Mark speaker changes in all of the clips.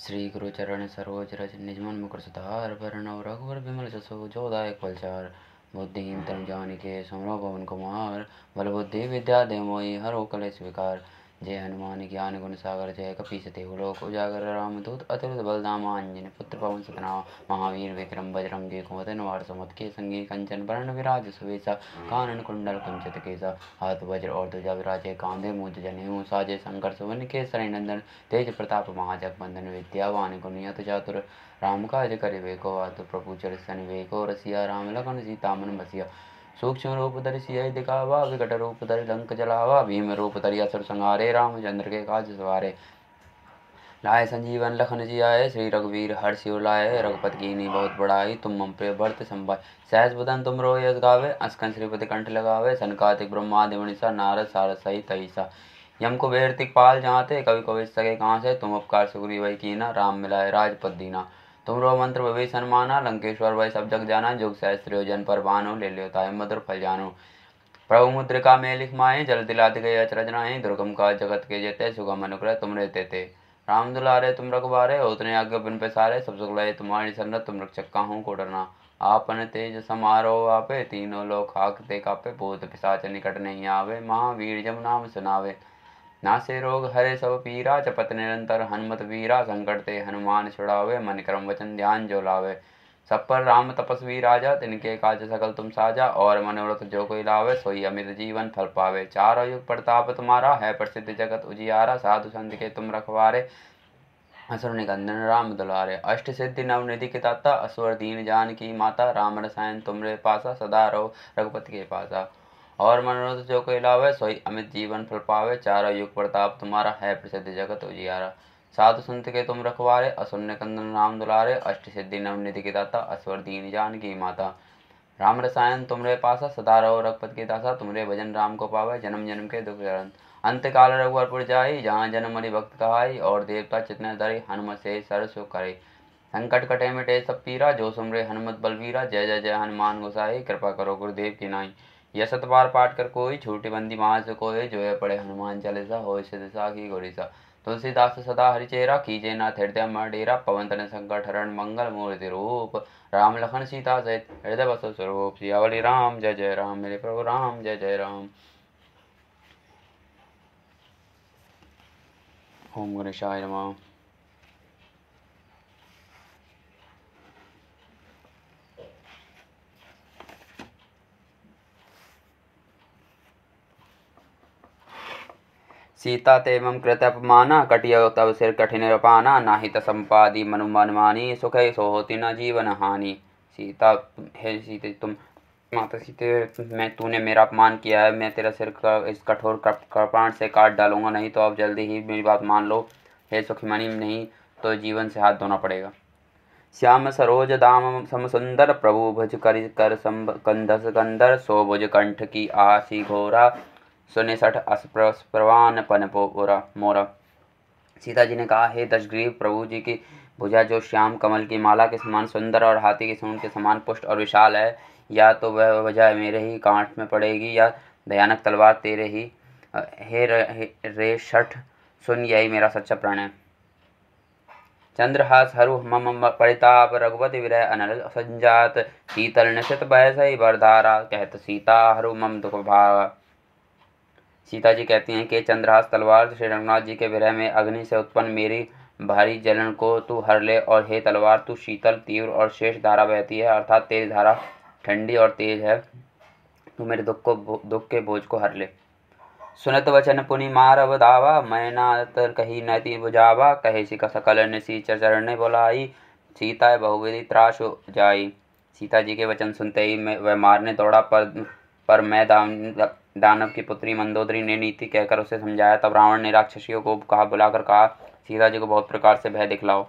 Speaker 1: श्री गुरु चरण सरोज रज निजमन मुकुर सुधार बरनौ रघुवर विमल जसो जोदायक फलचार। बुद्धिहीन तनु जानिके सुमिरौ पवन कुमार। बल बुद्धि विद्या देव मोहि हरौ कलेश विकार। जय हनुमान ज्ञान गुण सागर जय कपीस तिहु लोक उजागर रामदूत अतुलित बलधाम अंजनी पुत्र पवन सुतनाम। महावीर विक्रम बजरंगी कुमति निवार सुमति के संगी कंचन बरन विराज सुवेशा। कानन कुंडल कुंचित केसा हाथ वज्र और ध्वजा विराजे कांधे मूंज जनेऊ साजे शंकर सुवन केसरी नंदन। तेज प्रताप महाजगवंदन विद्यावान गुणियत चातुर। राम काज करिबे को आतुर प्रभु चरित विवेको रसिया। राम लखन सीता मन बसिया। सूक्ष्म रूप धरि सियहि दिखावा विकट रूप धरि लंक जलावा। भीम रूप धरि असुर संहारे रामचंद्र के काज सवारे। लाए संजीवन लखन जियाए श्री रघुवीर हर्ष उर लाए। रघुपति कीन्ही बहुत बड़ाई तुम मम प्रिय भरत संभाय। सहस बदन तुम रोय यस गावे अस्कन श्रीपति कंठ लगावे। सनकादिक ब्रह्मादि मुनीसा नारद सारद सहित अहिसा। यम कुबेर दिखपाल जाते कवि कवि सके कांसे। तुम उपकार सुग्रीव कीना राम मिलाए राजपद दीना। तुमरो मंत्र विभीषण माना लंकेश्वर वै सब जग जाना। जुग सहस्त्र योजन पर भानु ले लियो ताहि मधुर फल जानो। प्रभु मुद्रिका में लिख माहि जल दिलाति गए अचरज नाहि। दुर्गम काज जगत के जेते सुगम अनुग्रह तुमरे तेते। राम दुलारे तुम रघुबारे होतने आज्ञा बिन पैसारे। सब सुख लय तुम्हारी शरण तुम रक्षक काहू को डरना। आपन तेज समारो आपे तीनों लोक हाकते कापे। भूत पिशाच निकट नहीं आवे महावीर जब नाम सुनावे। नासे रोग हरे सब पीरा जपत निरंतर हनुमत वीरा। संकट ते हनुमान छुड़ावे मन क्रम वचन ध्यान जो लावे। सब पर राम तपस्वी राजा तिनके काज सकल तुम साजा। और मनोरथ जो कोई लावे सोई अमित जीवन फल पावे। चारों युग प्रताप तुम्हारा है प्रसिद्ध जगत उजियारा। साधु संत के तुम रखवारे असुर निकंदन राम दुलारे। अष्ट सिद्धि नव निधि के दाता असुर दीन जान की माता। राम रसायन तुमरे पासा सदा रहो रघुपति के पासा। और मनोरथ जो कोई लावे सोई अमित जीवन फल पावे। चारों युग प्रताप तुम्हारा है प्रसिद्ध जगत उजियारा। साधु संत के तुम रखवारे असुर निकंदन राम दुलारे। अष्ट सिद्धि नव निधि के दाता असुर दीन जान की माता। राम रसायन तुमरे पासा सदा रहो रघुपति के दासा। तुमरे भजन राम को पावे जन्म जन्म के दुख जरन। अंत काल रघुवरपुर जाई जहाँ जन्म मरि भक्त कहाई। और देवता चितने धरि हनुमत से सर सु करे। संकट कटे मिटे सब पीरा जो सुमरे हनुमत बलवीरा। जय जय जय हनुमान गोसाई कृपा करो गुरुदेव की नाई। यह सत बार पाठ कर कोई छूटी बंदी माँ से कोई। जो है पढ़े हनुमान चालीसा होय सिद्ध साखी गौरीसा। तुलसीदास सदा हरिचेरा कीजे नाथ हृदय मर डेरा। पवन तनय संकट हरण मंगल मूर्ति रूप। राम लखन सीता सहित हृदय बसु स्वरूप। सियावली राम जय जय राम मेरे प्रभु राम जय जय राम। ओम गणेशाय नमः। सीता ते मम कृत अपमाना। कटिय तब सिर कठिन पाना। नाहि त संपादी मनु मन मानी। सुख सो होती न जीवन हानि। सीता हे सीते तुम माता सीते मैं तूने मेरा अपमान किया है। मैं तेरा सिर इस कठोर कृपाण से काट डालूंगा। नहीं तो अब जल्दी ही मेरी बात मान लो। हे सुखमणि नहीं तो जीवन से हाथ धोना पड़ेगा। श्याम सरोज दाम सम सुंदर। प्रभु भज कर कंधस कंदर। सो भुज कंठ की आसी घोरा। सुने सठ अस्प्रवान पन पोरा मोरा। सीता जी ने कहा हे दशग्रीव प्रभु जी की भुजा जो श्याम कमल की माला के समान सुंदर और हाथी की सूंड के समान पुष्ट और विशाल है। या तो वह भुजा मेरे ही कांठ में पड़ेगी या भयानक तलवार तेरे ही। हे रे शठ सुन यही मेरा सच्चा प्रण है। चंद्रहास हरु मम परिताप। रघुपति विरह अनल संजात। शीतल निशित भय सही बरधारा। कहत सीता हरु मम दुख भावा। सीता जी कहती हैं कि चंद्रहास तलवार श्री रघुनाथ जी के विरह में अग्नि से उत्पन्न मेरी भारी जलन को तू हर ले। और हे तलवार तू शीतल तीव्र और शेष धारा बहती है अर्थात तेज धारा ठंडी और तेज है। तू मेरे दुख के बोझ को हर ले। सुनत वचन पुनि मारव दावा। मैं नात कही नति बुझावा। कहे सिक सकल निसीचर चरण बोलाई। सीता बहुविधि त्रास जाई। सीता जी के वचन सुनते ही वह मारने दौड़ा पर मैं दानव की पुत्री मंदोदरी ने नीति कहकर उसे समझाया। तब रावण ने राक्षसियों को बुलाकर कहा सीता जी को बहुत प्रकार से भय दिखलाओ।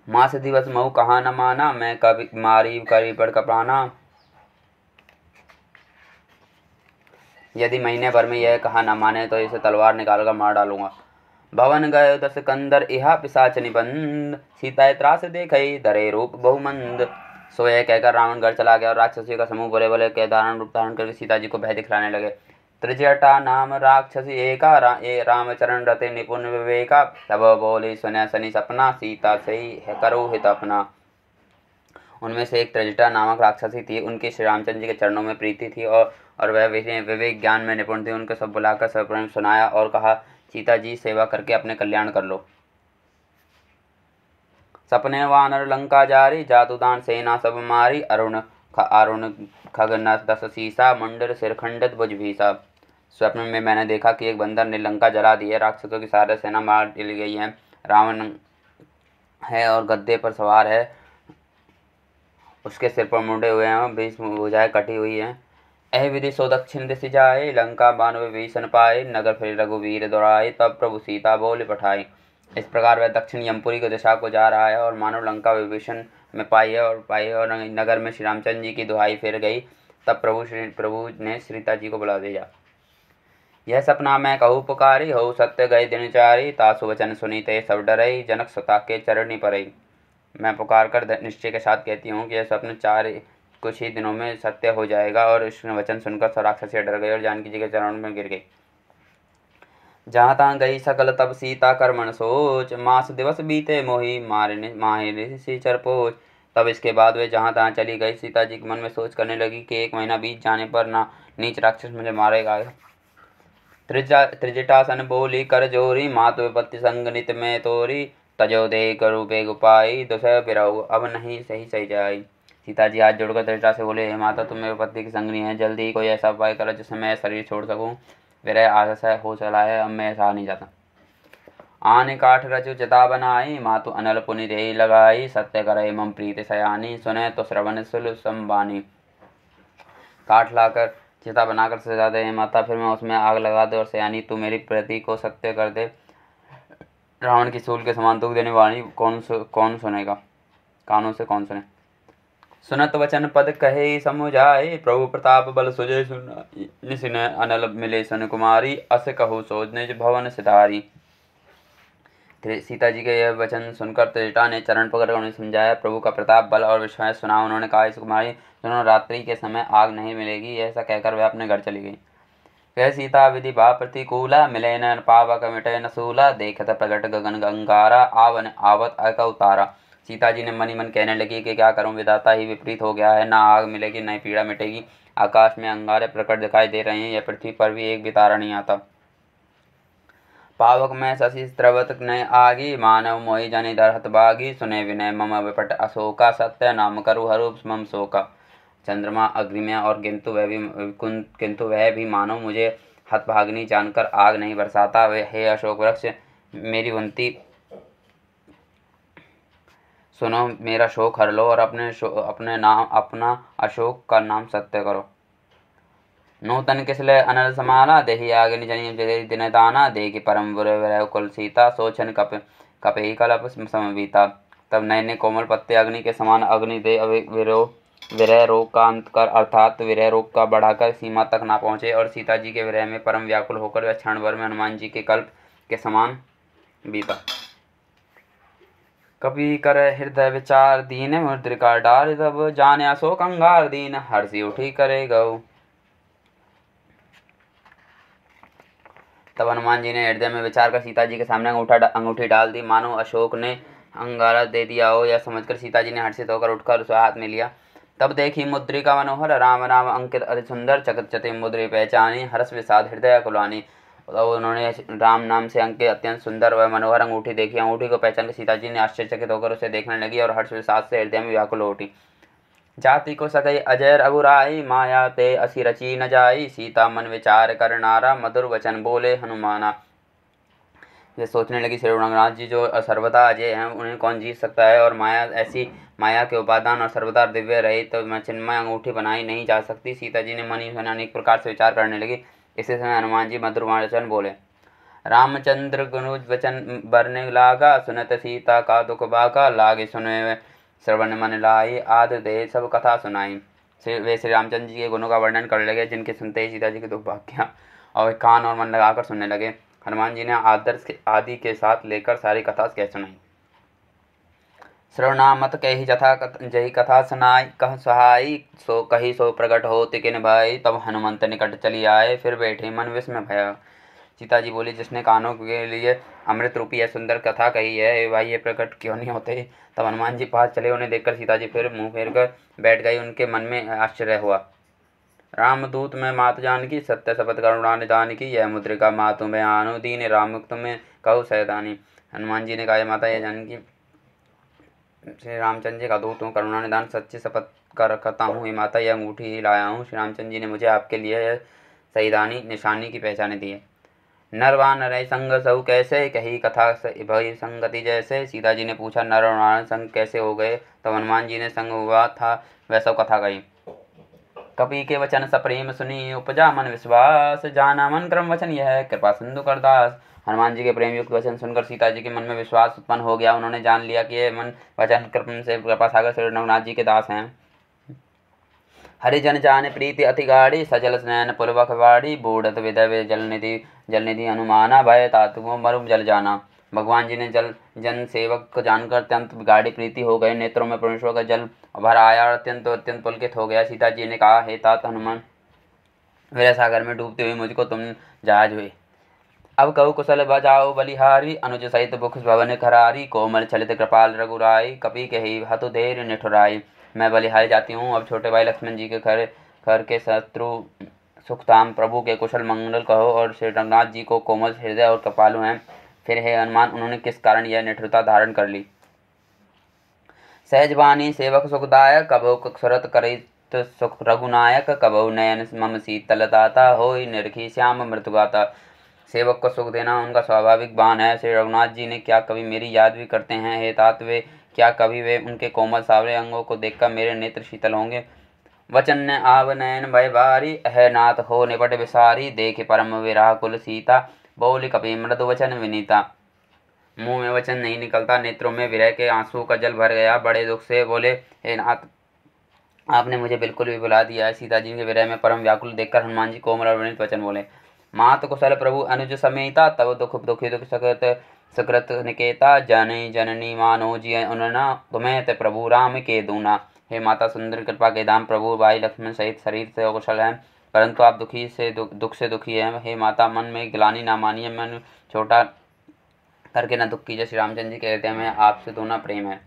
Speaker 1: मास दिवस महु कहा न माना। मैं कभी मारी करी पड़ कपराना। यदि महीने भर में यह कहा न माने तो इसे तलवार निकालकर मार डालूंगा। भवन गए दस कंदर इहा पिशाच निबंध। सीता त्रास देखई धरे रूप बहुमंद। सो यह कहकर रावण घर चला गया और राक्षसियों का समूह बोले बोले के दारुण रूप धारण करके सीता जी को भय दिखलाने लगे। त्रिजटा नाम राक्षसी एका रामचरण रते निपुण विवेका। तब बोली सुने सनी सपना सीता सही है करो हित अपना। उनमें से एक त्रिजटा नामक राक्षसी थी। उनकी श्री रामचंद्र जी के चरणों में प्रीति थी और वह विवेक ज्ञान में निपुण थी। उनको सब बुलाकर सप्रेम सुनाया और कहा, सीता जी सेवा करके अपने कल्याण कर लो। सपने वानर लंका जारी जादूदान सेना सब मारी। अरुण खग न दस सीसा मंडल सिर खंडित भुज भीसा। स्वप्न में मैंने देखा कि एक बंदर ने लंका जला दी है, राक्षसों की सारी सेना मार डाली गई है, रावण है और गद्दे पर सवार है, उसके सिर पर मुंडे हुए हैं, बीच भुजाएं कटी हुई हैं। ऐ विधि सो दक्षिण दिशि जाए, लंका बानवे भीषण पाए, नगर फिर रघुवीर दौड़ाए, तब प्रभु सीता बोल पठाई। इस प्रकार वह दक्षिण यमपुरी की दिशा को जा रहा है और मानव लंका विभीषण में पाई और नगर में श्री रामचंद्र जी की दुहाई फिर गई। तब प्रभु ने सीता जी को बुला दिया। यह सपना मैं कहूँ पुकारी, हो सत्य गए दिन चारी, तासु वचन सुनीते सब डरई, जनक सुता के चरणी परई। मैं पुकार कर निश्चय के साथ कहती हूँ कि यह स्वप्न कुछ ही दिनों में सत्य हो जाएगा। और इस वचन सुनकर सब राक्षसी डर गई और जानकी जी के चरणों में गिर गई। जहाँ तहाँ गई सकल तब सीता कर मन सोच, मास दिवस बीते मोही माहे सी चरपोच। तब इसके बाद वे जहाँ तहाँ चली गई। सीता जी के मन में सोच करने लगी कि 1 महीना बीत जाने पर ना नीच राक्षस मुझे मारेगा। त्रिजटासन बोली कर जोरी, मातु विपत्ति संग नित में तोरी, तजो दे करू बेग उपाई, दुसह बिरहु अब नहीं सही जाई। सीता जी हाथ जोड़कर त्रिजटा से बोले, हे माता, तुम मेरे पति की संगनी है, जल्दी ही कोई ऐसा उपाय करो जिससे मैं शरीर छोड़ सकूं। विरह आशय हो चला है, अब मैं ऐसा नहीं चाहता। आने काठ रचु चिता बनाई, मातु अनल पुनि रे लगाई, सत्य करे मम प्रीति सयानी, सुने तो श्रवण सुल संबानी। काठ लाकर चिता बनाकर सजा दे माता, फिर मैं उसमें आग लगा दे और सयानी तू मेरी प्रीति को सत्य कर दे। रावण की सूल के समान दुख देने वाली कौन सुनेगा, कानों से कौन सुने। सुनत वचन पद कहे समुझाए, प्रभु प्रताप बल सुजय सुन अनल मिले सन कुमारी, अस कहो सो निज भवन सिधारी। सीता जी के यह वचन सुनकर त्रिजटा ने चरण पकड़कर उन्हें समझाया। प्रभु का प्रताप बल और विश्वास सुना। उन्होंने कहा, इस कुमारी दोनों रात्रि के समय आग नहीं मिलेगी। ऐसा कहकर वह अपने घर चली गई। वह सीता विधि भा प्रतिकूला, मिले न पावक मिटे न सूला, देखत प्रगट गगन गंगारा, आवन आवत अक उतारा। सीता जी ने मन ही मन कहने लगी कि क्या करूं, विधाता ही विपरीत हो गया है, ना आग मिलेगी न पीड़ा मिटेगी। आकाश में अंगारे प्रकट दिखाई दे रहे हैं, यह पृथ्वी पर भी एक भी तारा नहीं आता। पावक में शशि स्त्रवत न आगी, मानव मोहि जनि दरहत बागी, सुने विनय मम विपट अशोका, सत्य नाम करु हरू मम शोका। चंद्रमा अग्नि में और किंतु वह भी मानो मुझे हतभागिनी जानकर आग नहीं बरसाता। हे अशोक वृक्ष, मेरी विनती सुनो, मेरा शोक हर लो और अपना अशोक का नाम सत्य करो। नूतन किसले अनल समाना, देहि आग्नि जनि दिन दाना, देखि परम बुरे विरह कुल सीता, सोचन कपि कलप समवीता। तब नए कोमल पत्ते अग्नि के समान अग्नि दे विरह रोग का अंत कर, अर्थात विरह रोग का बढ़ाकर सीमा तक ना पहुँचे और सीता जी के विरह में परम व्याकुल होकर वह क्षण भर में हनुमान जी के कल्प के समान बीता। कभी कर हृदय विचार दीन, मुद्रिका डार तब जाने अशोक अंगार दीन, हर्षि उठी करे गौ। तब हनुमान जी ने हृदय में विचार कर सीता जी के सामने अंगूठी डाल दी, मानो अशोक ने अंगारा दे दिया हो। यह समझकर सीता जी ने हर्षित होकर उठकर उसे हाथ में लिया। तब देखी मुद्रिका मनोहर, राम राम अंकित अति सुंदर, चकित चति मुद्री पहचानी, हर्ष विषाद हृदय कुलानी। तो उन्होंने राम नाम से अंकित अत्यंत सुंदर व मनोहर अंगूठी देखी। अंगूठी को पहचान कर सीता जी ने आश्चर्यचकित होकर उसे देखने लगी और हर्ष विषाद से हृदय में व्याकुल हो उठी। जाति को सकई अजय रघुराई, माया ते असी रची न जाई, सीता मन विचार कर नारा, मधुर वचन बोले हनुमाना। ये सोचने लगी, श्री रघुनाथ जी जो सर्वदा अजय हैं उन्हें कौन जीत सकता है, और माया के उपादान और सर्वदा दिव्य रहे तो मैं चिन्मय अंगूठी बनाई नहीं जा सकती। सीता जी ने मन ही मन अनेक प्रकार से विचार करने लगी। इसी समय हनुमान जी मधुर वचन बोले। रामचंद्र गुनुज वचन बरने लागा, सुनत सीता का दुख बागा, लागे सुने श्रवण मन लाई, आदि दे सब कथा सुनाई। वे श्री रामचंद्र जी के गुणों का वर्णन करने लगे, जिनके सुनते ही सीता जी के दुख भाग गया और वे कान और मन लगाकर सुनने लगे। हनुमान जी ने आदर्श आदि के साथ लेकर सारी कथा कह सुनाई। श्रवणा मत कही जथा जही कथा सुनाई कह सहाई सो कही सो प्रकट हो तिकिन भाई। तब हनुमंत निकट चली आए फिर बैठे मन विस्मय भया। सीता जी बोली, जिसने कानों के लिए अमृत रूपी यह सुंदर कथा कही है, भाई ये प्रकट क्यों नहीं होते। तब हनुमान जी पास चले, उन्हें देखकर सीता जी फिर मुंह फेर कर बैठ गई। उनके मन में आश्चर्य हुआ। रामदूत में मात जानकी सत्य शपथ करुणा निदान की, यह मुद्रिका मातु में आनु दीन राम मुक्त में कहु सैदानी। हनुमान जी ने कहा, माता यह जानकी श्री रामचंद्र जी का दूत हूँ, करुणा निदान सच्ची शपथ कर करता हूँ। हे माता यह अंगूठी ही लाया हूँ। श्री रामचंद्र जी ने मुझे आपके लिए सईदानी निशानी की पहचाने दी है। नरवा नर संग सहु कैसे कही कथा भई संगति जैसे। सीता जी ने पूछा, नर और नारायण संग कैसे हो गए। तब हनुमान जी ने संग हुआ था वह सब कथा कही। कपि के वचन सप्रेम सुनी उपजा मन विश्वास, जाना मन क्रम वचन यह कृपा सिंधु करदास। हनुमान जी के प्रेम युक्त वचन सुनकर सीता जी के मन में विश्वास उत्पन्न हो गया। उन्होंने जान लिया कि ये मन वचन कृपा से कृपा सागर श्री रघुनाथ जी के दास हैं। हरिजन जान प्रीति अति गाड़ी, सजल स्नैन पुलवक वाड़ी, बूढ़त विदय जलनिधि हनुमाना, भय तातु मरु जल जाना। भगवान जी ने जन सेवक को जानकर अत्यंत गाढ़ी प्रीति हो गए। नेत्रों में परमेश्वर का जल भर आया और अत्यंत अत्यंत पुलकित हो गया। सीता जी ने कहा, हे तात हनुमान, विरह सागर में डूबते हुए मुझको तुम जहाज हुए। अब कहु कुशल बजाओ बलिहारी, अनुज सहित बुख भवन खरारी, कोमल छलित कृपाल रघुराई, कपि कही हतु धैर्य निठुराई। मैं बलिहारी जाती हूँ। अब छोटे भाई लक्ष्मण जी के घर के शत्रु सुखताम प्रभु के कुशल मंगल कहो, और श्री रघुनाथ जी को कोमल हृदय और कृपालु हैं। फिर हे हनुमान, उन्होंने किस कारण यह निठुरता धारण कर ली। सहजवानी सेवक सुखदायक, कबहु सुरत करित सुख रघुनायक, कबहु नयन मम शीतल दाता, होई निरखी श्याम मृतुगाता। सेवक को सुख देना उनका स्वाभाविक बान है। श्री रघुनाथ जी ने क्या कभी मेरी याद भी करते हैं। हे तात, वे क्या कभी वे उनके कोमल सावरे अंगों को देखकर मेरे नेत्र शीतल होंगे। वचन न आव नयन भय भारी, अह नाथ हो निपट विसारी, देख परम विराह कुल सीता, बोली कपि मृदु वचन विनीता। मुंह में वचन नहीं निकलता, नेत्रों में विरह के आंसू का जल भर गया। बड़े दुख से बोले, हे नाथ, आपने मुझे बिल्कुल भी भुला दिया है। सीता जी के विरह में परम व्याकुल देखकर हनुमान जी कोमल और विनीत वचन बोले। मात कुशल प्रभु अनुज समेता, तब दुख दुखी दुख सकृत निकेता, जननी जननी मानो जिय उनना, तुम्हें ते प्रभु राम के दूना। हे माता, सुंदर कृपा के दाम प्रभु भाई लक्ष्मण सहित शरीर से कुशल हैं, परंतु आप दुख से दुखी हैं। हे माता, मन में ग्लानि ना मानिए, मन छोटा करके न दुख कीजिए। श्री रामचंद्र जी कहते हैं, मैं आपसे दोना प्रेम है।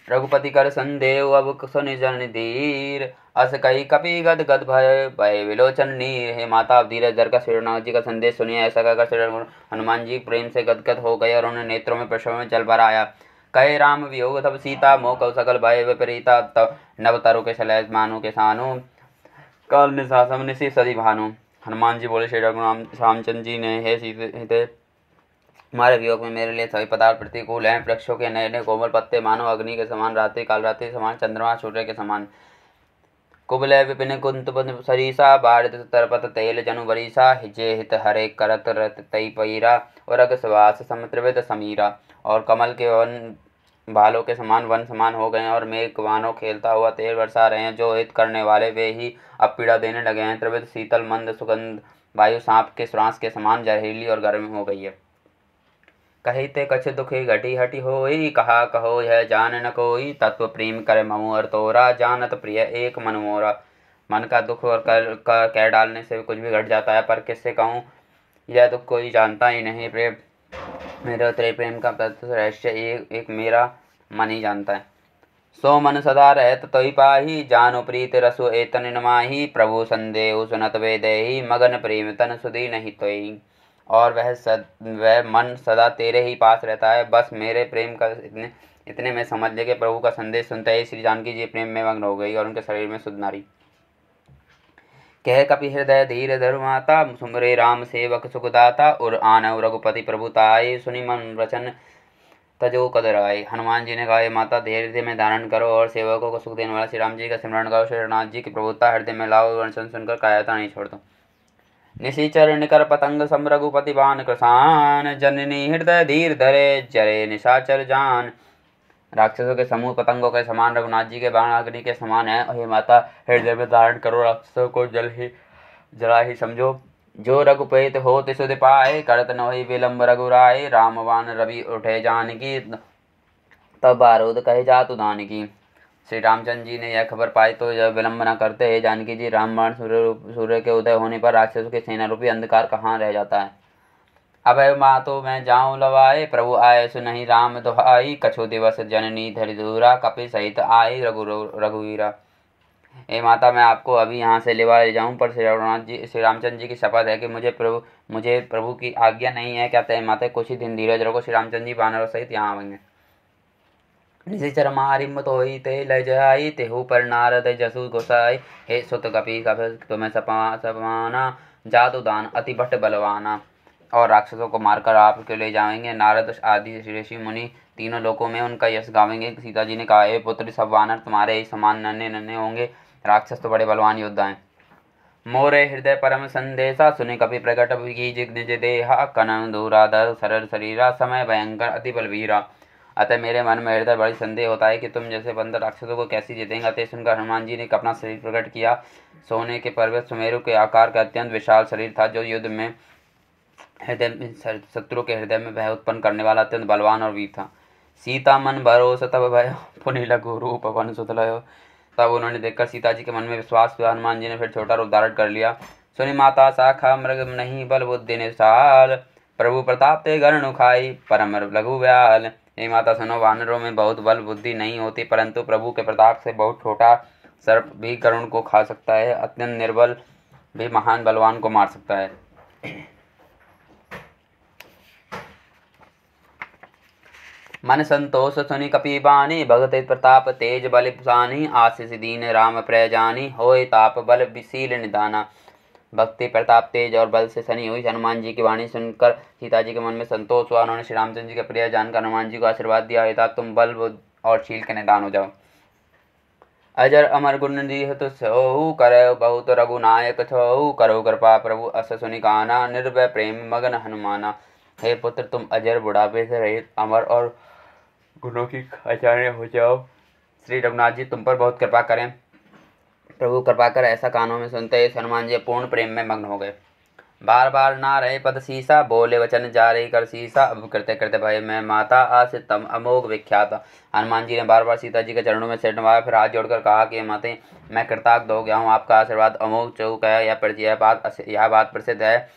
Speaker 1: रघुपति कर संदेव अब सुनि जन धीर, अस कही कपि गद गद भय भय विलोचन नीर। हे माता, आप धीरज धर कर श्री रघुनाथ जी का संदेश सुनिए। ऐसा कहकर श्री हनुमान जी प्रेम से गदगद हो गए और उन्हें नेत्रों में प्रसव में जल भर आया। कहे राम वियोग तब सीता, मोह कव सकल भय विपरीता, तब नव तरु के सलह मानु के सानु, काल निशासम निशि सदी भानु। हनुमान जी बोले, श्री रामचंद्र जी ने, हे सीते, हमारे वियोग में मेरे लिए सभी पदार्थ प्रतिकूल हैं। वृक्षों के नए नए कोमल पत्ते मानो अग्नि के समान, रात्रि काल रात्रि समान, चंद्रमा सूर्य के समान। कुबलय विपिन कुंत सरीसा, बारित तरपत तेल जनु बरीसा, हिजे हित हरे करत रत तई पईरा, और अग सवास समुद्रविद समीरा। और कमल के वन भालों के समान वन समान हो गए हैं, और मेघ वानों खेलता हुआ तेल बरसा रहे हैं। जो हित करने वाले वे ही अब पीड़ा देने लगे हैं। त्रिविध शीतल मंद सुगंध वायु सांप के श्वास के समान जहरीली और गर्म हो गई है। कहिते कछ दुखी घटी हटी होई, कहा कहो यह जान न कोई, तत्व प्रेम कर ममु और तोरा, जानत प्रिय एक मन मोरा। मन का दुख और कह डालने से कुछ भी घट जाता है, पर किससे कहूँ, यह दुख कोई जानता ही नहीं। प्रेम मेरे तेरे प्रेम का रहस्य एक मेरा मन ही जानता है। सो मन सदा रहत तोहि पाही, जानो प्रीत रसो एतन माही, प्रभु संदेह सुनत वे देही, मगन प्रेम तन सुधी नहीं तोई। और वह मन सदा तेरे ही पास रहता है। बस मेरे प्रेम का इतने में समझ ले कि प्रभु का संदेश सुनते ही श्री जानकी जी प्रेम में मग्न हो गई और उनके शरीर में सुध नारी। कह कपि हृदय धीर धरु माता, सुमरे राम सेवक सुखदाता, और आनव रघुपति प्रभु ताये, सुनि मन वचन तजो कदराए। हनुमान जी ने कहा, माता धैर्य में धारण करो और सेवकों को सुख देने वाला श्री राम जी का स्मरण करो। श्री रघुनाथ जी की प्रभुता हृदय में लाओ, वचन सुनकर कायरता नहीं छोड़ दो। निशिचर निकर पतंग सम रघुपति बान कृसान, जननी हृदय धीर धरे जरे निशाचर जान। राक्षसों के समूह पतंगों के समान रघुनाथ जी के बाण अग्नि के समान है। हे माता, हृदय में धारण करो, राक्षसों को जला ही समझो। जो रघुपैत होत सुधि पाए, करत नहि विलम्ब रघुराए। रामबाण रवि उठे जानकी, तब बारूद कहे जातु दानकी। श्री रामचंद्र जी ने यह खबर पाई तो जब विलम्ब न करते हे जानकी जी। रामबाण सूर्य के उदय होने पर राक्षसों के सेना रूपी अंधकार कहाँ रह जाता है। अब मातो मैं जाऊं लवाए, प्रभु आए सो नहीं राम दुहाई। कछु दिवस जननी धरि दूरा, कपि सहित आई रघुवीरा। ए माता, मैं आपको अभी यहाँ से ले जाऊं, पर श्री रामचंद्र जी की शपथ है कि मुझे प्रभु की आज्ञा नहीं है। क्या तय माता, कुछ ही दिन धीरज रखो। श्री रामचंद्र जी वानरों सहित यहाँ आवेंगे। निशिचर मारी मत होई ते लय जाई, तेहु पर नारद जसु गोसाई। हे सुत कपि तुम्हें सपमाना, जादू दान अति भट्ट बलवाना। और राक्षसों को मारकर आपके ले जाएंगे। नारद आदि ऋषि मुनि तीनों लोकों में उनका यश गावेंगे। सीता जी ने कहा, हे पुत्र, सब वानर तुम्हारे ही समान नन्हे नन्हे होंगे। राक्षस तो बड़े बलवान योद्धा हैं। मोरे हृदय परम संदेशा, सुने कपि प्रकट की निज देहा। कनन दूराधर सरल शरीरा, समय भयंकर अति बलवीरा। अतः मेरे मन में हृदय बड़ी संदेह होता है कि तुम जैसे बंदर राक्षसों को कैसे जीतेंगे। अतः सुनकर हनुमान जी ने अपना शरीर प्रकट किया। सोने के पर्वत सुमेरु के आकार का अत्यंत विशाल शरीर था, जो युद्ध में शत्रु के हृदय में भय उत्पन्न करने वाला अत्यंत बलवान और वीर था। सीता मन भरोस तब भय, पुनि लघु रूप वन सुत लयो। तब उन्होंने देखकर सीता जी के मन में विश्वास हुआ। हनुमान जी ने फिर छोटा रूप धारण कर लिया। सुनि माता शाखा मृग नहीं, बल बुद्धि निशाल। प्रभु प्रताप ते गरुण खाई, परम लघु व्याल। हे माता सुनो, वानरों में बहुत बल बुद्धि नहीं होती, परंतु प्रभु के प्रताप से बहुत छोटा सर्प भी गरुण को खा सकता है। अत्यंत निर्बल भी महान बलवान को मार सकता है। मन संतोष सुनि कपि बानी, भगत प्रताप तेज बल सानी। आशीष दीन राम प्रय जानी, होय ताप बल विशील निदाना। भक्ति प्रताप तेज और बल से सनी हुई हनुमान जी की वाणी सुनकर सीता जी के मन में संतोष हुआ। उन्होंने श्री रामचंद्र जी के प्रिय जानकर हनुमान जी को आशीर्वाद दिया, हेता तुम बल बुद्ध और शील के निदान हो जाओ। अजर अमर गुण दीहत सो, करौ बहुत रघुनायक छो। करो कृपा प्रभु अस सुनि काना, निर्भय प्रेम मगन हनुमाना। हे पुत्र, तुम अजर बुढ़ापे से रहित अमर और गुणों की खजाने हो जाओ। श्री रघुनाथ जी तुम पर बहुत कृपा करें। प्रभु कृपा कर ऐसा कानों में सुनते ही हनुमान जी पूर्ण प्रेम में मग्न हो गए। बार बार ना रहे पद सीसा, बोले वचन जारे कर सीसा। अब करते करते भय मैं माता, आस तम अमोघ विख्यात। हनुमान जी ने बार बार सीता जी के चरणों में सिर नवाया, फिर हाथ जोड़कर कहा कि माते, मैं कृतार्थ हो गया हूँ। आपका आशीर्वाद अमोघ चौक है, यह बात प्रसिद्ध है।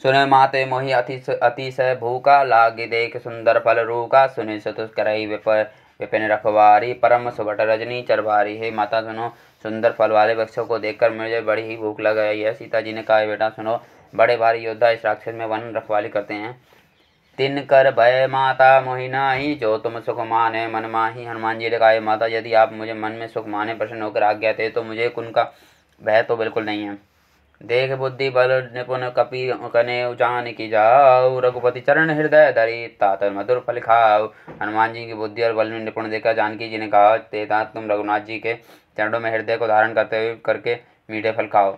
Speaker 1: सुने माते मोहि अतिशय भूखा, लागी देख सुंदर फल रूका। सुने सतुष करई विपिन रखवारी, परम सुभट रजनी चरवारी। हे माता सुनो, सुंदर फल वाले वृक्षों को देखकर मुझे बड़ी ही भूख लग गई है। सीता जी ने कहा, बेटा सुनो, बड़े भारी योद्धा इस राक्षस में वन रखवाली करते हैं। तिन कर भय माता मोहि नाही, जो तुम सुख माने मन माही। हनुमान जी ने कहा, माता, यदि आप मुझे मन में सुख माने प्रसन्न होकर आज्ञा थे तो मुझे उनका भय तो बिल्कुल नहीं है। देख बुद्धि बल निपुण कपि कने जान की जाओ, रघुपति चरण हृदय धरी तात मधुर फल खाओ। हनुमान जी की बुद्धि और बल में निपुण देखकर जानकी जी ने कहा, तेता तुम रघुनाथ जी के चरणों में हृदय को धारण करके मीठे फल खाओ।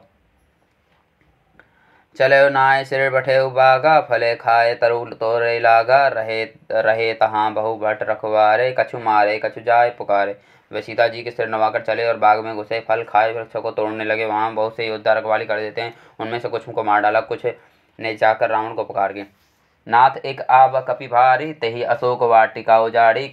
Speaker 1: चले नाय सिर बठे बागा, फले खाए तरु तोरे लागा। रहे तहाँ बहु भट रखवारे, कछु मारे कछु जाय पुकारे। वे सीता जी के सिर नवाकर चले और बाग में घुसे, फल खाए, वृक्षों को तोड़ने लगे। वहाँ बहुत से योद्धा रखवाली कर देते हैं। उनमें से कुछ को मार डाला, कुछ ने जाकर रावण को पुकार के, नाथ एक आब कपि भारी, तेहि अशोक वाटिका उजाड़ी।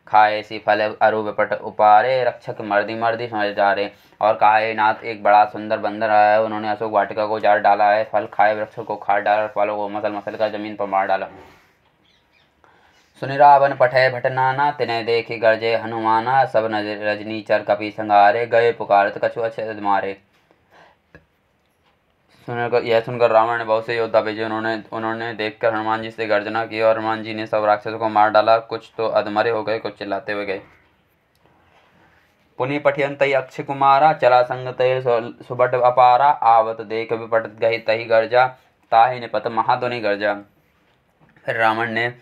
Speaker 1: खाए सी फल अरु विपट उपारे, रक्षक मर्दी मर्दी समझ जा रहे। और कहा, नाथ एक बड़ा सुंदर बंदर आया है, उन्होंने अशोक वाटिका को उजाड़ डाला है। फल खाए, वृक्षों को खाट डाला, फलों को मसल मसल कर जमीन पर मार डाला। सुनि रावण पठय भट नाना, तिन्हें देखी गरजे हनुमाना। सब रजनी चर कपि संगारे, गए पुकारत कछु अच्छे मारे। यह सुनकर रावण ने बहुत से योद्धा भेजे। उन्होंने देखकर हनुमान जी से गर्जना की और हनुमान जी ने सब राक्षसों को मार डाला। कुछ तो अधमरे हो गए, कुछ चिल्लाते हुए गए। पुनि पठियन तई अक्षय कुमारा, चला संग तय सुबट अपारा। आवत देख विपट गही तही गर्जा, ताहि निपत महाध्वनि गर्जा। फिर रावण ने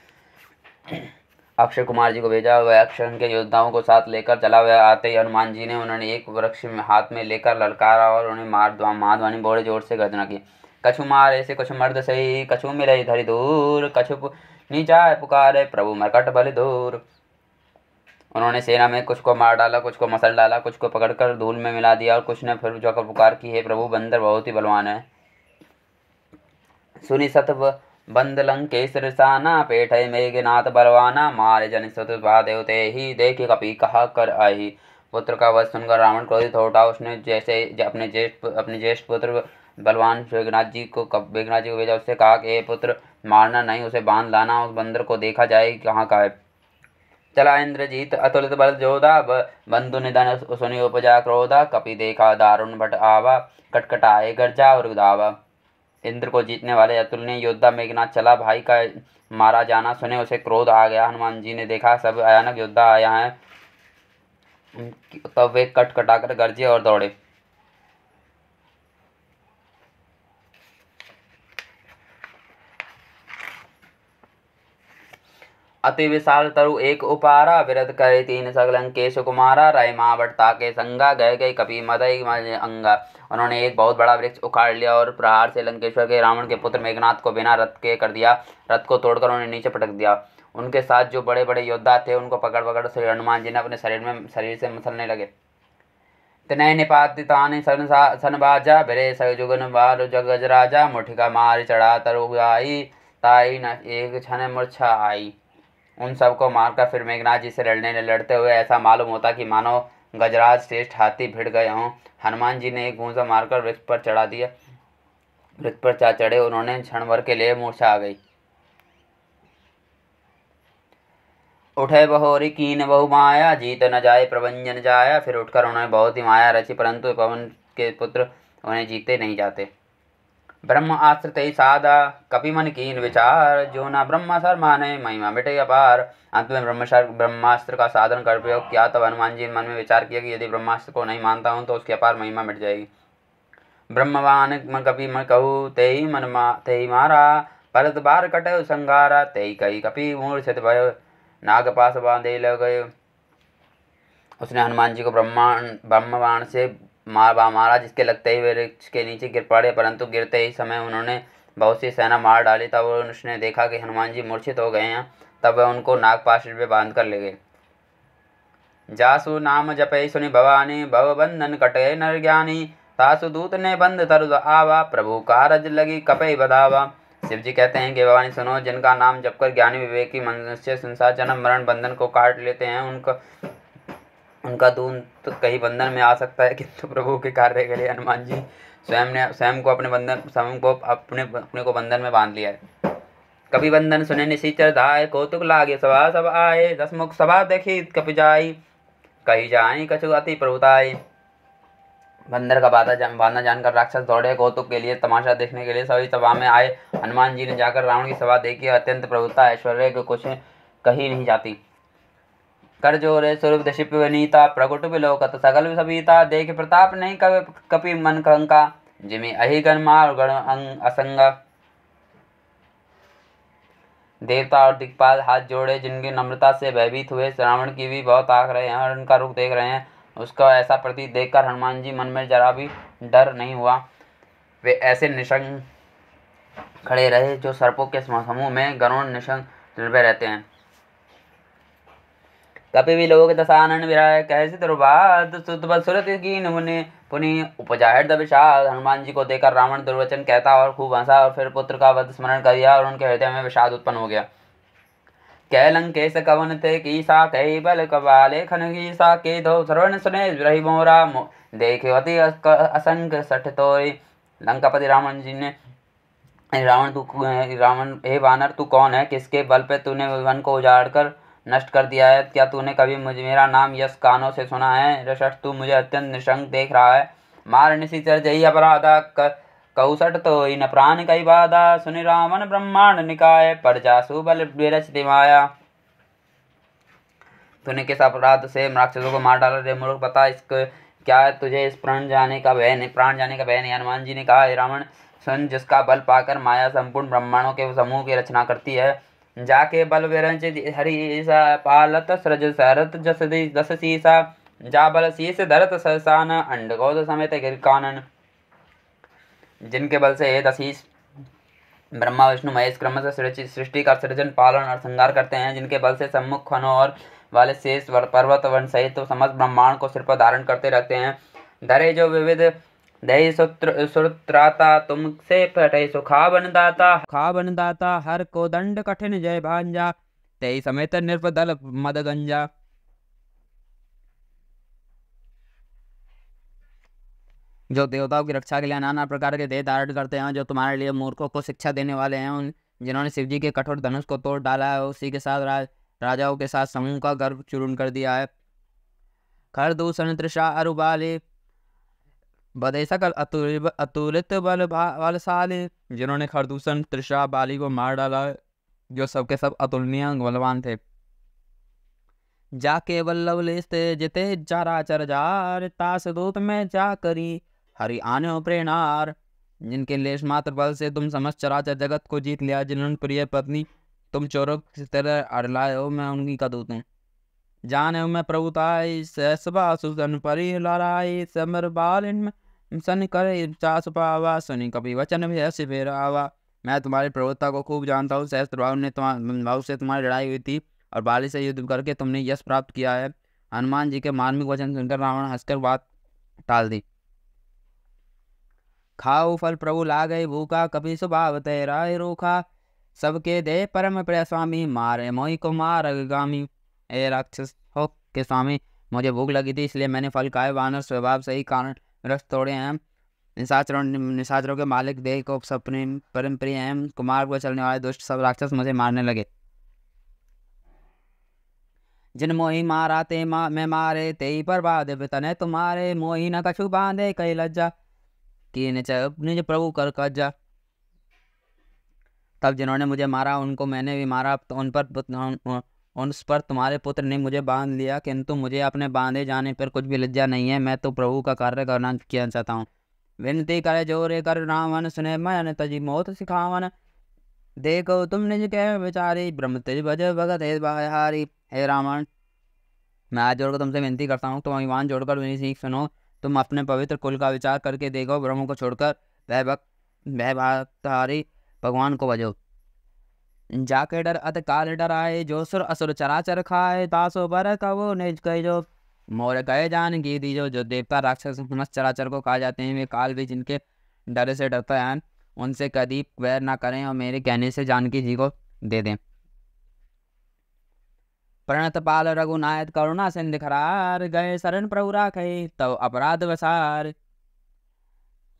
Speaker 1: अक्षय कुमार जी को भेजा। वह अक्षय के योद्धाओं को साथ लेकर चला। वह आते ही हनुमान जी ने उन्होंने एक वृक्ष में हाथ में लेकर ललकारा और उन्हें महाध्वनि बड़े जोर से गर्जना की। कछु मार ऐसे कुछ मर्द सही, कछु मिले धरि दूर। कछु नीचाए पुकारे, प्रभु मरकट बलि दूर। उन्होंने सेना में कुछ को मार डाला, कुछ को मसल डाला, कुछ को पकड़कर धूल में मिला दिया और कुछ ने फिर जाकर पुकार की, हे प्रभु, बंदर बहुत ही बलवान है। सुनि सत बंद लंकेश रिसाना, पेठय मेघनाथ बलवाना, मारे जन सतुपा देवते ही, देखे कपि कहा कर आही। पुत्र का वध सुनकर रावण क्रोधित हो उठा। उसने जैसे अपने ज्येष्ठ पुत्र बलवान मेघनाथ जी को भेजा। उससे कहा कि पुत्र मारना नहीं, उसे बांध लाना, उस बंदर को देखा जाए कहाँ का है। चला इंद्रजीत अतुलित बल जोधा, बंधु निधन सुनि उपजा क्रोधा, कपि देखा दारुण भट आवा, कटकटाए गर्जा और दावा। इंद्र को जीतने वाले अतुलनीय योद्धा मेघनाथ चला, भाई का मारा जाना सुने उसे क्रोध आ गया। हनुमान जी ने देखा सब भयानक योद्धा आया है, तब वे कटकटाकर गरजे और दौड़े। अति विशाल तरु एक उपारा, विरध करे तीन सगलंकेश कुमारा, रय मावट ताके संगा, गए गए कपि मदई अंगा। उन्होंने एक बहुत बड़ा वृक्ष उखाड़ लिया और प्रहार से लंकेश्वर के रावण के पुत्र मेघनाथ को बिना रथ के कर दिया। रथ को तोड़कर उन्हें नीचे पटक दिया। उनके साथ जो बड़े बड़े योद्धा थे उनको पकड़ पकड़ श्री हनुमान जी ने अपने शरीर से मसलने लगे। तिनय निपातितानि सन बाजा, बिरे सजुगन बाल जगज राजा, मुठिका मार चढ़ा तरुआई, ताई न एक क्षण मूर्छा आई। उन सबको मारकर फिर मेघनाथ जी से लड़ते हुए ऐसा मालूम होता कि मानो गजराज श्रेष्ठ हाथी भिड़ गए हों। हनुमान जी ने एक गूंजा मारकर वृक्ष पर चढ़ा दिया। वृक्ष पर चढ़े उन्होंने क्षण भर के लिए मूर्छा आ गई। उठे बहोरी कीन बहु माया, जीत न जाए प्रभंजन जाया। फिर उठकर उन्होंने बहुत ही माया रची, परंतु पवन के पुत्र उन्हें जीते नहीं जाते। ब्रह्म आश्रित ही साधा, कपि मन कीन विचार, जो ना ब्रह्मास्त्र माने महिमा मिटे अपार। अंत में ब्रह्मास्त्र का साधन कर प्रयोग किया। तब हनुमान जी ने मन में विचार किया कि यदि ब्रह्मास्त्र को नहीं मानता हूँ तो उसकी अपार महिमा मिट जाएगी। ब्रह्मवान कपि मन कहू, ते ही मारा, भरत बार कटे संगारा, ते कही कपि मूर्छित भयो, नागपाश बांधे लग गए। उसने हनुमान जी को ब्रह्मबाण से मारा, जिसके लगते ही वे वृक्ष के नीचे गिर पड़े, परंतु गिरते ही समय उन्होंने बहुत सी सेना मार डाली। तब उसने देखा कि हनुमान जी मूर्छित हो गए हैं। तब वह उनको नागपाश में बांध कर ले गए। जासु नाम जपै सुनि भवानी, भव बंधन कटे नर ज्ञानी, तासु दूत ने बंद तरु आवा, प्रभु कारज लगी कपै बधावा। शिव जी कहते हैं कि भवानी सुनो, जिनका नाम जपकर ज्ञानी विवेकी मनुष्य संसार जन्म मरण बंधन को काट लेते हैं, उनका दूत तो कहीं बंधन में आ सकता है, किंतु प्रभु के कार्य के लिए हनुमान जी स्वयं को अपने को बंधन में बांध लिया है। कपि बंधन सुने निशिचर धाय, कौतुक लागे सभा सब आए, दसमुख सभा देखी कपि जाई, कही जाई कछु अति प्रभुताई। बंदर का बांधना जानकर राक्षस दौड़े कौतुक के लिए, तमाशा देखने के लिए सभी सभा में आए। हनुमान जी ने जाकर रावण की सभा देखी। अत्यंत प्रभुता ऐश्वर्य को कुछ कही नहीं जाती। कर जोरे स्वरूप दशिप वनीता, प्रगुट विलोकत सकल सबीता, देख प्रताप नहीं कपि मन कंका, जिमि अहि गण मार गण असंगा। देवता और दिक्पाल हाथ जोड़े, जिनकी नम्रता से भयभीत हुए। रावण की भी बहुत आंख रहे हैं और उनका रुख देख रहे हैं। उसका ऐसा प्रतीत देखकर हनुमान जी मन में जरा भी डर नहीं हुआ। वे ऐसे निशंक खड़े रहे जो सर्पों के समूह में गरुण निशंक निर्भय रहते हैं। कपि भी लोग दशानन विराय, कैसे दुर्बाद सुरत कीन मुनि पुनि उपजा हृदय विषाद। हनुमान जी को देखकर रावण दुर्वचन कहता और खूब हंसा और फिर पुत्र का वध स्मरण कर दिया और उनके हृदय में विषाद उत्पन्न हो गया। कै लंकेश कवन थे कीसा, कई बल कबाले खन कीसा, के दो श्रवण सुने रही मोरा, देखे अति असंग सठ तोय। लंकापति रावण जी ने रावण हे वानर, तू कौन है? किसके बल पे तूने वन को उजाड़ कर नष्ट कर दिया है? क्या तूने कभी मेरा नाम यश कानों से सुना है? रसठ तू मुझे अत्यंत निशंक देख रहा है। मार निशिचर जही अपराधा, कौसठ तो न प्राण कई बाधा, सुनि रावण ब्रह्मांड निकाय, पर जासु बल विरचति माया। तूने किस अपराध से राक्षसों को मार डाला रे मूर्ख? बता इसको, क्या तुझे इस प्राण जाने का भय नहीं? हनुमान जी ने कहा, हे रावण सुन, जिसका बल पाकर माया संपूर्ण ब्रह्मांडों के समूह की रचना करती है, जाके बल विरंच हरिसा, पालत सृज सरत जस सीसा, जा बल शीस धरत सहसान, अंडगोद समेत गिर कानन। जिनके बल से दशीस ब्रह्मा विष्णु महेश क्रमशः सृष्टि का सृजन पालन और संहार करते हैं, जिनके बल से सम्मुख खनों और वाले शेष पर्वत वन सहित तो समस्त ब्रह्मांड को सिर पर धारण करते रहते हैं, धरे जो विविध दही सुत्राता तुमसे फटे सुखावन दाता हर को दंड कठिन जय भांजा तेई समेत निर्बदल मद गंजा। जो देवताओं की रक्षा के लिए नाना प्रकार के देह धारण करते हैं, जो तुम्हारे लिए मूर्खों को शिक्षा देने वाले हैं, उन जिन्होंने शिव जी के कठोर धनुष को तोड़ डाला है, उसी के साथ राजाओं के साथ समूह का गर्भ चूर्ण कर दिया है। खरदूषण तृषा अरुबाले बदे सकल अतुलित बलशाली, जिन्होंने खरदूषण तृषा बाली को मार डाला है, जो सबके सब अतुलनीय बलवान थे। जाके वल्लभ लेस्ते जिते चराचर जार तास दूत में जा करी हरि आने प्रेरणार, जिनके लेश मात्र बल से तुम समस्त चराचर जगत को जीत लिया, जिन्होंने प्रिय पत्नी तुम चोरों की तरह अड़लाए हो, मैं उन्हीं का दूत हूँ। जाने मैं प्रभुताई सहसबा सुसन परि लड़ाई समर बाल इनमें सन करे चास पावा सुनी कभी वचन भी ऐसे फेर आवा। मैं तुम्हारी प्रभुता को खूब जानता हूँ। सहस्त्र भाव से तुम्हारी लड़ाई हुई थी और बाली से युद्ध करके तुमने यश प्राप्त किया है। हनुमान जी के मार्मिक वचन सुनकर रावण हंसकर बात टाल दी। खाओ फल प्रभु ला गए भूखा कभी स्वभाव तेरा रोखा, सबके दे परम प्रिय स्वामी मारे मोहि को मार अगामी। ए राक्षस हो के स्वामी, मुझे भूख लगी थी इसलिए मैंने फल खाए। वानर स्वभाव से ही कारण रस तोड़े हैं। निशाचरों के मालिक देह को सपने परम प्रिय हैं। कुमार को चलने वाले दुष्ट सब राक्षस मुझे मारने लगे। जिन मोही मारा ते मैं मारे तेई बर्बाद तने तुम्हारे, मोही न कछु बांधे कई लज्जा कि निज प्रभु कर कज्जा। तब जिन्होंने मुझे मारा उनको मैंने भी मारा, तो उन पर तुम्हारे पुत्र ने मुझे बांध लिया, किंतु मुझे अपने बांधे जाने पर कुछ भी लज्जा नहीं है। मैं तो प्रभु का कार्य करना किया चाहता हूँ। विनती करे जोरे कर रावण, सुने मैं तजी मौत सिखावन। देखो तुम निज के विचारी, ब्रह्म तेज भज भगत हे बाहारी। हे रावण, मैं आज जोड़कर तुमसे विनती करता हूँ, तुम अभिमान जोड़कर मेरी सीख सुनो। तुम अपने पवित्र कुल का विचार करके देखो, ब्रह्म को छोड़कर वह भक्तहारी भगवान को भजो। जाके डर अत काल डराए, जो सुर असुर चराचर खाए, तासो बर कहो निज कह जो मोर कहे जान की दीजो। जो देवता राक्षस समस्त चराचर को खा जाते हैं, वे काल भी जिनके डर से डरता है, उनसे कभी वैर ना करें और मेरे कहने से जानकी जी को दे दें। प्रणत पाल रघुनायक करुणा सिंध खरार, गए शरण प्रभु राखे तब अपराध वसार।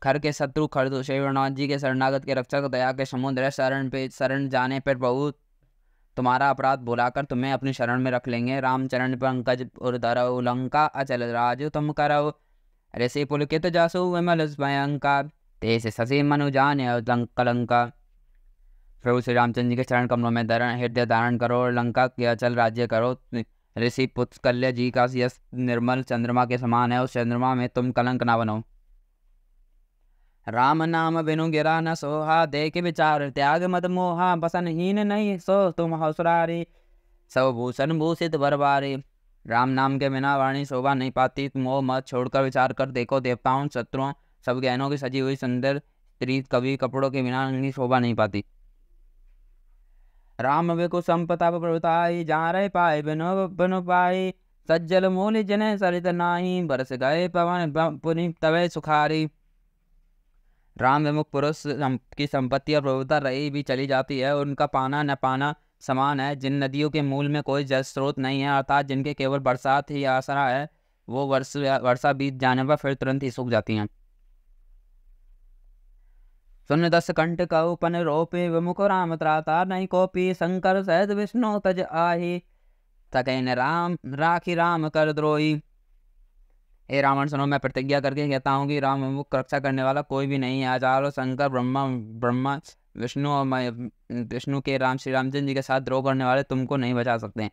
Speaker 1: खर के शत्रु खरदो शेवरनाथ जी के शरणागत के रक्षक दया के समुद्र शरण जाने पर प्रभु तुम्हारा अपराध भुलाकर तुम्हें अपनी शरण में रख लेंगे। रामचरण पंकज उर्धरौ लंका अचल राजु तुम करौ, ऋषि पुलकित जासु विमल भयंका, तेज शशि मनु जाने कलंका। प्रभु श्री रामचंद्र जी के चरण कमलों में हृदय धारण करो और लंका के अचल राज्य करो। ऋषि पुत्कल्य जी का यश निर्मल चंद्रमा के समान है, उस चंद्रमा में तुम कलंक ना बनो। राम नाम बिनु गिरा न सोहा, देख विचार त्याग मद मोहा, बसन हीन नहीं सो तुम हौसरारी, सब भूषण भूषित बरबारी। राम नाम के बिना वाणी शोभा नहीं पाती, मोह मत छोड़कर विचार कर देखो। देवताओं शत्रुओं सब गहनों की सजी हुई सुंदर स्त्री कभी कपड़ों के बिना उनकी शोभा नहीं पाती। राम विकु संपता प्रभुताई, जहाँ रह पाए बिनु पाई, सज्जल मूल जने सरित नाही, बरस गए पवन पुनि तवे सुखारी। राम विमुख पुरुष की संपत्ति और प्रभुता रही भी चली जाती है, उनका पाना न पाना समान है। जिन नदियों के मूल में कोई जल स्रोत नहीं है, अर्थात जिनके केवल बरसात ही आसरा है, वो वर्षा बीत जाने पर फिर तुरंत ही सूख जाती हैं। सुन दस कंठ कहु पन रोपे, विमुख राम त्राता नहीं कोपी, शंकर सहज विष्णु तज आही, थके न राम राखी राम कर द्रोही। हे रावण सुनो, मैं प्रतिज्ञा करके कहता हूँ कि राम विमुख रक्षा करने वाला कोई भी नहीं है। हजारों शंकर ब्रह्मा विष्णु और विष्णु के श्री रामचंद्र जी के साथ द्रोह करने वाले तुमको नहीं बचा सकते।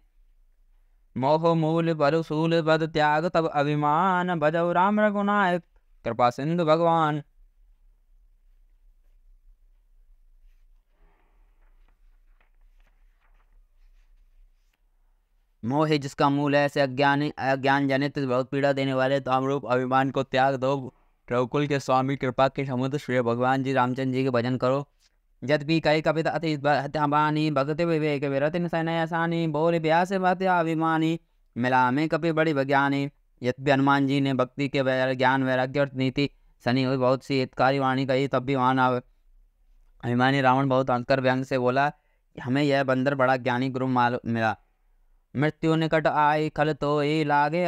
Speaker 1: मोह मूल बरुसूल बद त्याग तब अभिमान, भजौ राम रघुनायक कृपा सिंधु भगवान। मोह है जिसका मूल है, ऐसे अज्ञान जनित बहुत पीड़ा देने वाले तामरूप अभिमान को त्याग दो। रघुकुल के स्वामी कृपा के समुद्र श्री भगवान जी रामचंद्र जी के भजन करो। जद भी कई कविता अति हत्याबानी, भगत विवेक विरतिन सनयसानी, बोल व्यास अभिमानी, मिला में कपि बड़ी विज्ञानी। यद्यपि हनुमान जी ने भक्ति के ज्ञान वैराग्य और नीति
Speaker 2: सनी हुई, बहुत सी हितकारी वाणी कही, तब भी वहां ना आवे। अभिमानी रावण बहुत हंसकर व्यंग से बोला, हमें यह बंदर बड़ा ज्ञानी गुरु मालूम मिला। मृत्यु निकट आई खल तो ही लागे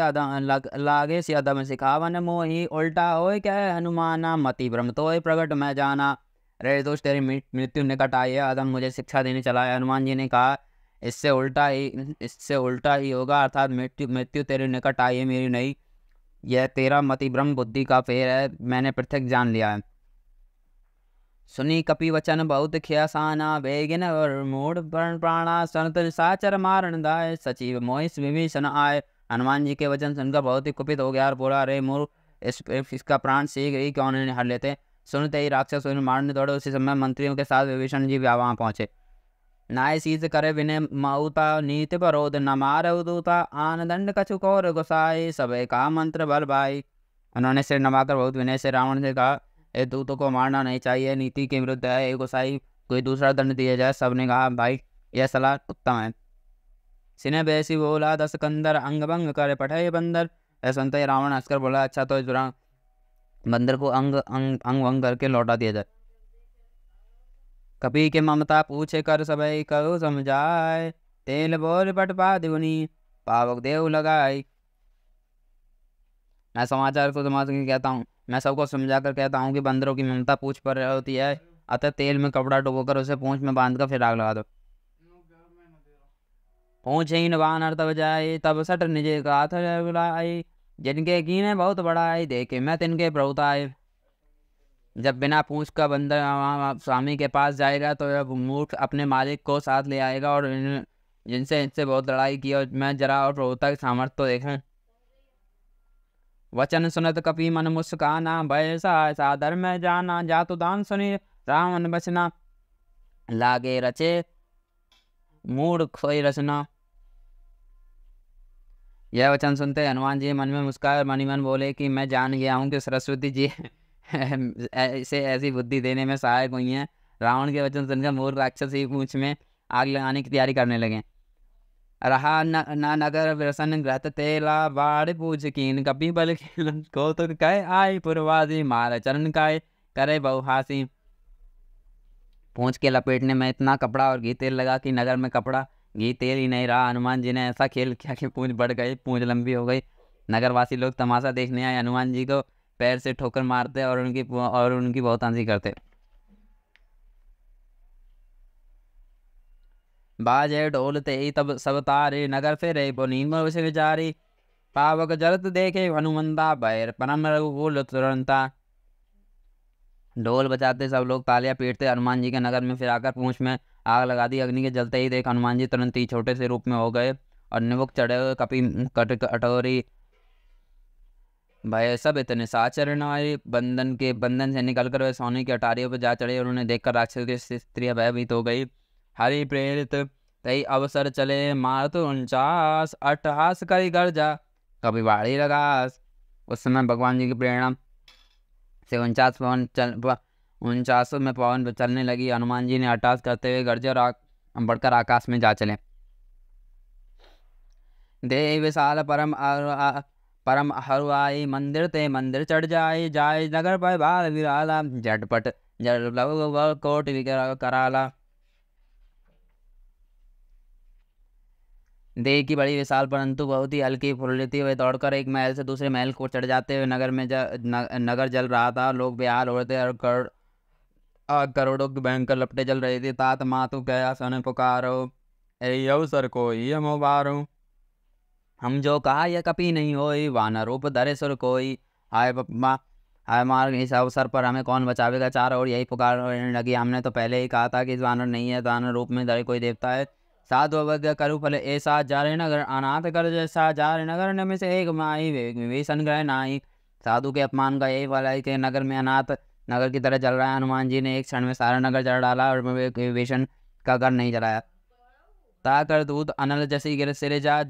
Speaker 2: लागे से अदम सिखावन मोही, उल्टा होए क्या हनुमाना, मति भ्रम तो प्रगट मैं जाना। रे दोस्त, तेरी मृत्यु निकट आई है, अदम मुझे शिक्षा देने चला है। हनुमान जी ने कहा, इससे उल्टा ही होगा, अर्थात मृत्यु मृत्यु तेरे निकट आई है, मेरी नहीं। यह तेरा मति भ्रम बुद्धि का फेर है, मैंने पृथक जान लिया है। सुनी कपि वचन बहुत ख्यासाना, बेगिन और मूड प्राणा, संत साचर मारण दाय, सचिव मोहिस विभीषण आए। हनुमान जी के वचन सुनकर बहुत ही कुपित हो गया और बोला, अरे मूर्ख, इसका प्राण शीघ्र ही क्यों नहीं हर लेते। सुनते ही राक्षस उन्हें मारने दौड़े। उसी समय मंत्रियों के साथ विभीषण जी वहां पहुंचे। नाय शीस करे विनय माउता, नीति परोध न मारव दूता, आन दंड कछु कौर गुसाई, सबे का मंत्र बल भाई। उन्होंने सिर नवाकर बहुत विनय से रावण से कहा, ए दूतों को मारना नहीं चाहिए, नीति के विरुद्ध है, एक गोसाई कोई दूसरा दंड दिया जाए। सबने कहा, भाई यह सलाह उत्तम है। सिने बैसी बोला, दस कंदर अंग भंग करे पठे बंदर। ऐसा सुनते ही रावण हंसकर बोला, अच्छा तो इस बंदर को अंग अंग अंग भंग करके लौटा दिया जाए। कपि के ममता पूछे कर सबई करो समझाए, तेल बोल पट पा दिवनी, पावक देव लगाई। मैं समाचार को समाज के कहता हूँ, मैं सबको समझा कर कहता हूँ कि बंदरों की ममता पूछ पर होती है, अतः तेल में कपड़ा डुबोकर उसे पूंछ में बांध कर फिर आग लगा दो। पूंछ ही न बानर तब जाए, तब सट निजे गाथ बुलाई, जिनके कीने बहुत बड़ाई, देखे मैं तिनके प्रभुताए। जब बिना पूंछ का बंदर स्वामी के पास जाएगा तो यह मूर्ख अपने मालिक को साथ ले आएगा, और जिनसे इनसे बहुत लड़ाई की, और मैं जरा और प्रभुता की सामर्थ्य तो देखें। वचन सुनत कपि मन मुस्काना, भय सादर में जाना, जातु दान सुनी रावण बचना, लागे रचे मूड खोई रचना। यह वचन सुनते हनुमान जी मन में मुस्काए, मन ही मन बोले कि मैं जान गया हूँ कि सरस्वती जी इसे ऐसी बुद्धि देने में सहायक हुई हैं। रावण के वचन सुनकर मूर्ख राक्षस ही पूंछ में आग लगाने की तैयारी करने लगे। रहा न नगर व्यसन ग्रहत तेला, बाढ़ पूछ कीन कपि बल खेलन, कौतुक कहे आई पुरवासी, मार चरण काय करे बहुहासी। पूंछ के लपेटने में इतना कपड़ा और घी तेल लगा कि नगर में कपड़ा घी तेल ही नहीं रहा। हनुमान जी ने ऐसा खेल किया कि पूंछ बढ़ गई, पूंछ लंबी हो गई। नगरवासी लोग तमाशा देखने आए, हनुमान जी को पैर से ठोकर मारते और उनकी बहुत हंसी करते। बाजे ढोलते ही तब सब तारे, नगर फिरे पुनीम उसे विचारी, पावक जलत देखे हनुमंता, बैर परम रघुकुल तुरंता। ढोल बजाते सब लोग तालियां पीटते हनुमान जी के नगर में फिर आकर पूंछ में आग लगा दी। अग्नि के जलते ही देख हनुमान जी तुरंत ही छोटे से रूप में हो गए और निमुख चढ़े हुए कपि कटोरी भय सब इतने साचरण आए। बंधन से निकलकर वे सोने की अटारियों पर जा चढ़े और उन्हें देखकर राक्षस की स्त्रियां भयभीत हो गई। हरि प्रेरित तई अवसर चले, मारत 49 अट्टहास करी गर्जा, कभी बाड़ी लगा। उस समय भगवान जी की प्रेरणा से 49 में पवन चलने लगी। हनुमान जी ने अट्टहास करते हुए गर्जे और बढ़कर आकाश में जा चले। देव विशाल परम हरुआई, मंदिर ते मंदिर चढ़ जाए, जाए नगर पर बाल विराला, झटपट जल लव कोट कराला। देह की बड़ी विशाल परंतु बहुत ही हल्की फुल्ली थी। वे दौड़कर एक महल से दूसरे महल को चढ़ जाते हुए नगर में नगर जल रहा था। लोग बेहाल हो रहे थे और करोड़ों की भयंकर लपटें जल रही थी। तात मातु कया सन पुकारो, ए अवसर को हम उबारो, हम जो कहा यह कभी नहीं होई, वानर रूप धरे सुर कोई। हाय बप्पा, हाय मार, इस अवसर पर हमें कौन बचावेगा। चारों ओर यही पुकार लगी, हमने तो पहले ही कहा था कि इस वानर नहीं है, वानर रूप में धरे कोई देवता है। साधु अवज्ञा करू फल ऐसा, जारे नगर अनाथ कर जैसा, जारे नगर में से एक माही विभीषण ग्रह नाही। साधु के अपमान का यही फल है कि नगर में अनाथ नगर की तरह जल रहा है। हनुमान जी ने एक क्षण में सारा नगर जल डाला और विभीषण का घर नहीं जलाया। ताकर दूध अनल जसी गिर सिरे जा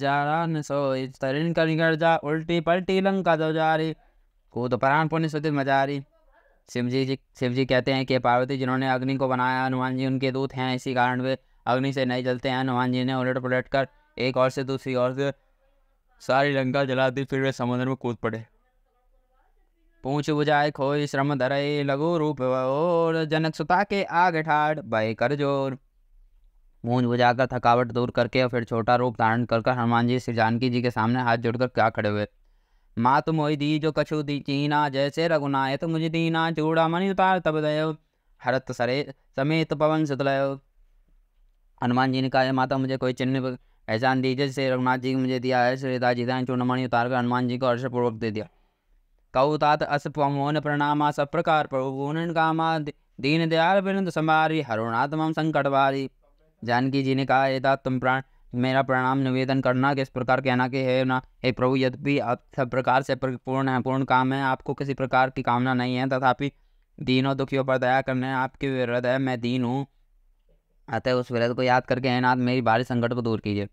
Speaker 2: न सो तरिन कर निगड़ जा, उल्टी पलटी लंका दो जारी, कूद प्राण पुण्य सुधि मजारी। शिव जी कहते हैं कि पार्वती जिन्होंने अग्नि को बनाया, हनुमान जी उनके दूत हैं, इसी कारण वे अग्नि से नहीं जलते हैं। हनुमान जी ने उलट पलट कर एक ओर से दूसरी ओर से सारी लंका जला दी, फिर वे समुद्र में कूद पड़े। पूछ बुझाए खोई श्रम धरई लघु रूप और जनक सुता के आगे ठाड़ भय कर जोर। मूंछ बुझाकर थकावट दूर करके और फिर छोटा रूप धारण कर हनुमान जी श्री जानकी जी के सामने हाथ जोड़कर क्या खड़े हुए। मात मोहि दी जो कछु दी चीना जैसे रघुनायक मुझ दीना चूड़ामणि उतार तब दयो हरत सरे समेत पवन सुतलयो। हनुमान जी ने कहा माता मुझे कोई चिन्ह पहचान दीजिए जैसे रघुनाथ जी ने मुझे दिया है। श्रीदास जी ने चूड़ामणि उतार कर हनुमान जी को हर्षपूर्वक दे दिया। कहु तात अस मोहन प्रणामा सब प्रकार प्रभु कामा दीन दयाल बिरंद संभारी हरुणाथ मम संकट बारी। जानकी जी ने कहा तात तुम मेरा प्रणाम निवेदन करना कि इस प्रकार कहना कि है ना हे प्रभु यद्यपि आप सब प्रकार से परिपूर्ण है पूर्ण काम है आपको किसी प्रकार की कामना नहीं है तथापि दीनों दुखियों पर दया करने आपके विरद है मैं दीन हूँ अतः उस विरद को याद करके है नाथ मेरी भारी संकट को दूर कीजिए।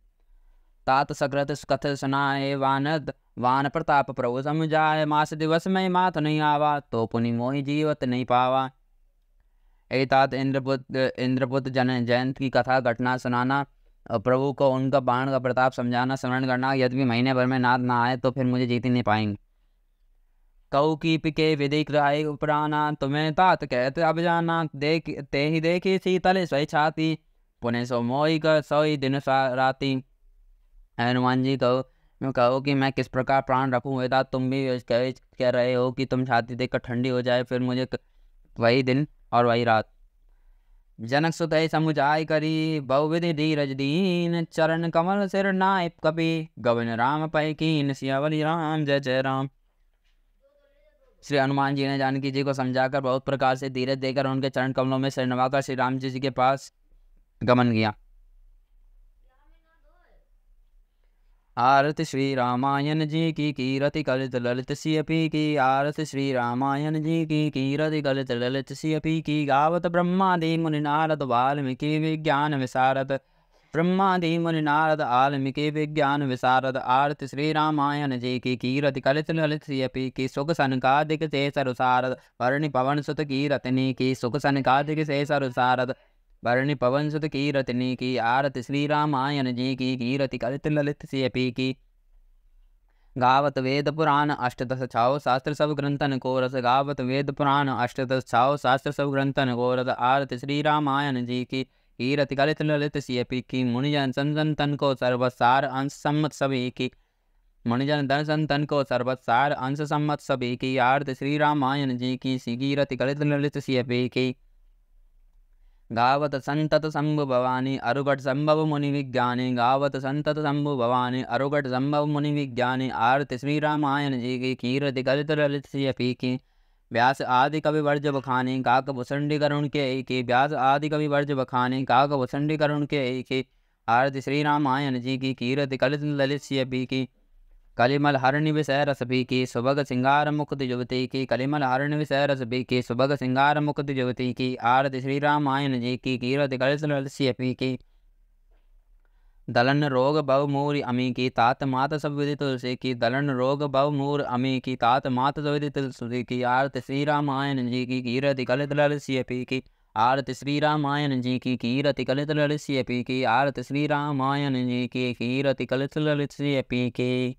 Speaker 2: तात सकृत कथ सुनाए वानद वान प्रताप प्रभु समझाए मास दिवस में मात नहीं आवा तो पुनि मोहि जीवत नहीं पावा। ए तात इंद्रपुत्र जयंत की कथा घटना सुनाना और प्रभु को उनका बाण का प्रताप समझाना स्मरण करना यदि महीने भर में नाथ ना आए तो फिर मुझे जीत ही नहीं पाएंगे। कऊ की पिके विदिक राय उपराना तुम्हें तात कहते अब जाना देख ते ही देखी शीतल सोई छाती पुणे सो मोई कर सोई दिन राती। हनुमान जी कहो कि मैं किस प्रकार प्राण रखूं वेदा तुम भी कह रहे हो कि तुम छाती देखकर ठंडी हो जाए फिर मुझे वही दिन और वही रात। जनक सुतय समुझाय करी बहुविधि धीरज दीन चरण कमल सिर नाय कपि गवन राम पै कीन सियावली राम जय जय राम। श्री हनुमान जी ने जानकी जी को समझाकर बहुत प्रकार से धीरज देकर उनके चरण कमलों में सिर नवाकर श्री राम जी के पास गमन किया। आरती श्री रामायण जी की कीरति कलित ललित सियपी की आरती श्री रामायण जी की कीरति कलित ललित सियपी की गावत ब्रह्मादि मुनि नारद वाल्मीकि विज्ञान विशारद ब्रह्मादि मुनि नारद वाल्मीकि विज्ञान विशारद। आरती श्री रामायण जी की कीरति कलित ललित सियपी की सुख सनकादिक से सरुसारद वर्णि पवन सुत की रतनी की सुख सनकादिक से सरुसारद वर्णि पवन सुत की रतनी की। आरती श्री रामायण जी की कीरति कलित ललित सियपी की गावत वेद पुराण अष्टदश छाओ शास्त्र सब ग्रंथन को रस गावत वेद पुराण अष्टदश छाओ शास्त्र सब ग्रंथन को रस। आरती श्री रामायण जी की कीरति कलित ललित सियपी की मुनिजन संजन तन को सर्वसार अंश सम्मत सभी की मुनिजन दर्शन तन को सर्वसार अंश सम्मत सभी की। आरती श्री रामायण जी की कीरति कलित ललित सियपी की गावत संतत शंभु भवानी अरुगट संभव मुनि विज्ञानी गावत संतत शंभु भवानी अरुगट संभव मुनि विज्ञानी। आरती श्री रामायण जी की कीरति कलित ललित सियपी की व्यास आदि कवि वर्ज बखानी काक भुसंडी करुण के एक व्यास आदि कवि वर्ज बखानी काक भुसंडी करुण के एक। आरती श्री रामायण जी की कीरति कलित ललित सियपी की कलिमल हरणि विषय रस भी की सुभग सिंगार मुकुट युवती की कलिमल हरणि विषय रस भी की सुभग सिंगार मुकुट युवती की। आरती श्री रामायण जी की कीरति कलित ललित सियपी की दलन रोग भव मूर अमी की तात मात सब विधि तुलसी की दलन रोग भव मूर अमी की तात मात सब विधि तुलसी की। आरती श्री रामायण जी की कीरति कलित ललित सियपी की आरती श्री रामायण जी की कीरति कलित ललित सियपी की आरती श्री रामायण जी की कीरति कलित ललित सियपी की।